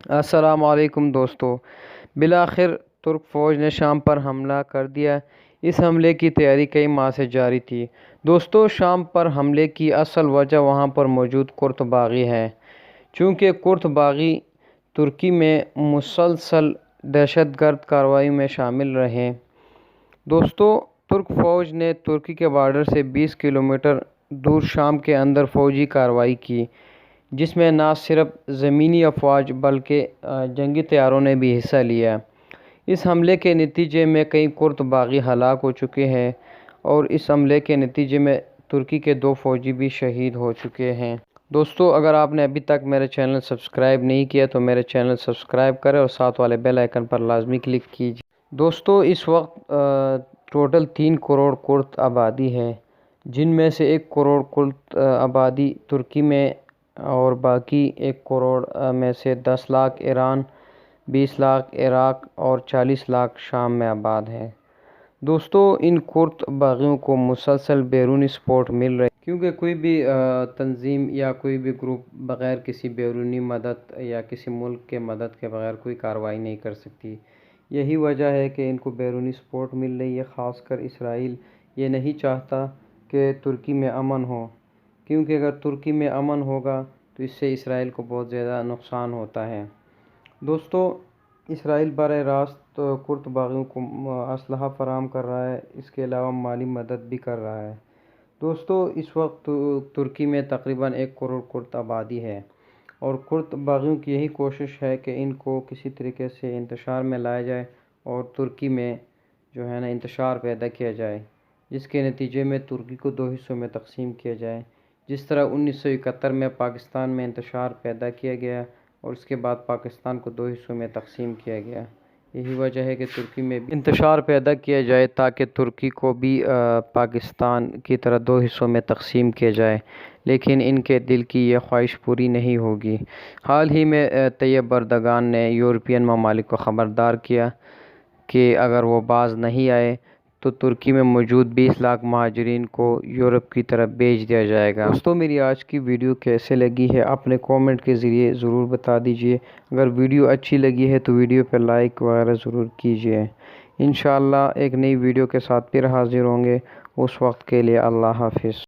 السلام علیکم دوستو، بالآخر ترک فوج نے شام پر حملہ کر دیا۔ اس حملے کی تیاری کئی ماہ سے جاری تھی۔ دوستو، شام پر حملے کی اصل وجہ وہاں پر موجود کرد باغی ہے، چونکہ کرد باغی ترکی میں مسلسل دہشت گرد کارروائیوں میں شامل رہے۔ دوستو، ترک فوج نے ترکی کے بارڈر سے 20 کلومیٹر دور شام کے اندر فوجی کارروائی کی، جس میں نہ صرف زمینی افواج بلکہ جنگی طیاروں نے بھی حصہ لیا۔ اس حملے کے نتیجے میں کئی کرد باغی ہلاک ہو چکے ہیں اور اس حملے کے نتیجے میں ترکی کے 2 فوجی بھی شہید ہو چکے ہیں۔ دوستو، اگر آپ نے ابھی تک میرے چینل سبسکرائب نہیں کیا تو میرے چینل سبسکرائب کریں اور ساتھ والے بیل آئیکن پر لازمی کلک کیجیے۔ دوستو، اس وقت ٹوٹل 3 کروڑ کرد آبادی ہے، جن میں سے 1 کروڑ کرد آبادی ترکی میں اور باقی 1 کروڑ میں سے 10 لاکھ ایران، 20 لاکھ عراق اور 40 لاکھ شام میں آباد ہے۔ دوستو، ان کرد باغیوں کو مسلسل بیرونی سپورٹ مل رہی ہے، کیونکہ کوئی بھی تنظیم یا کوئی بھی گروپ بغیر کسی بیرونی مدد یا کسی ملک کے مدد کے بغیر کوئی کارروائی نہیں کر سکتی۔ یہی وجہ ہے کہ ان کو بیرونی سپورٹ مل رہی ہے۔ خاص کر اسرائیل یہ نہیں چاہتا کہ ترکی میں امن ہو، کیونکہ اگر ترکی میں امن ہوگا تو اس سے اسرائیل کو بہت زیادہ نقصان ہوتا ہے۔ دوستو، اسرائیل براہ راست کرد باغیوں کو اسلحہ فراہم کر رہا ہے، اس کے علاوہ مالی مدد بھی کر رہا ہے۔ دوستو، اس وقت ترکی میں تقریباً 1 کروڑ کرد آبادی ہے اور کرد باغیوں کی یہی کوشش ہے کہ ان کو کسی طریقے سے انتشار میں لایا جائے اور ترکی میں جو ہے نا انتشار پیدا کیا جائے، جس کے نتیجے میں ترکی کو 2 حصوں میں تقسیم کیا جائے، جس طرح 1971 میں پاکستان میں انتشار پیدا کیا گیا اور اس کے بعد پاکستان کو 2 حصوں میں تقسیم کیا گیا۔ یہی وجہ ہے کہ ترکی میں بھی انتشار پیدا کیا جائے تاکہ ترکی کو بھی پاکستان کی طرح 2 حصوں میں تقسیم کیا جائے، لیکن ان کے دل کی یہ خواہش پوری نہیں ہوگی۔ حال ہی میں طیب اردگان نے یورپین ممالک کو خبردار کیا کہ اگر وہ باز نہیں آئے تو ترکی میں موجود 20 لاکھ مہاجرین کو یورپ کی طرف بھیج دیا جائے گا۔ دوستو، میری آج کی ویڈیو کیسے لگی ہے اپنے کومنٹ کے ذریعے ضرور بتا دیجیے۔ اگر ویڈیو اچھی لگی ہے تو ویڈیو پہ لائک وغیرہ ضرور کیجیے۔ انشاءاللہ ایک نئی ویڈیو کے ساتھ پھر حاضر ہوں گے، اس وقت کے لیے اللہ حافظ۔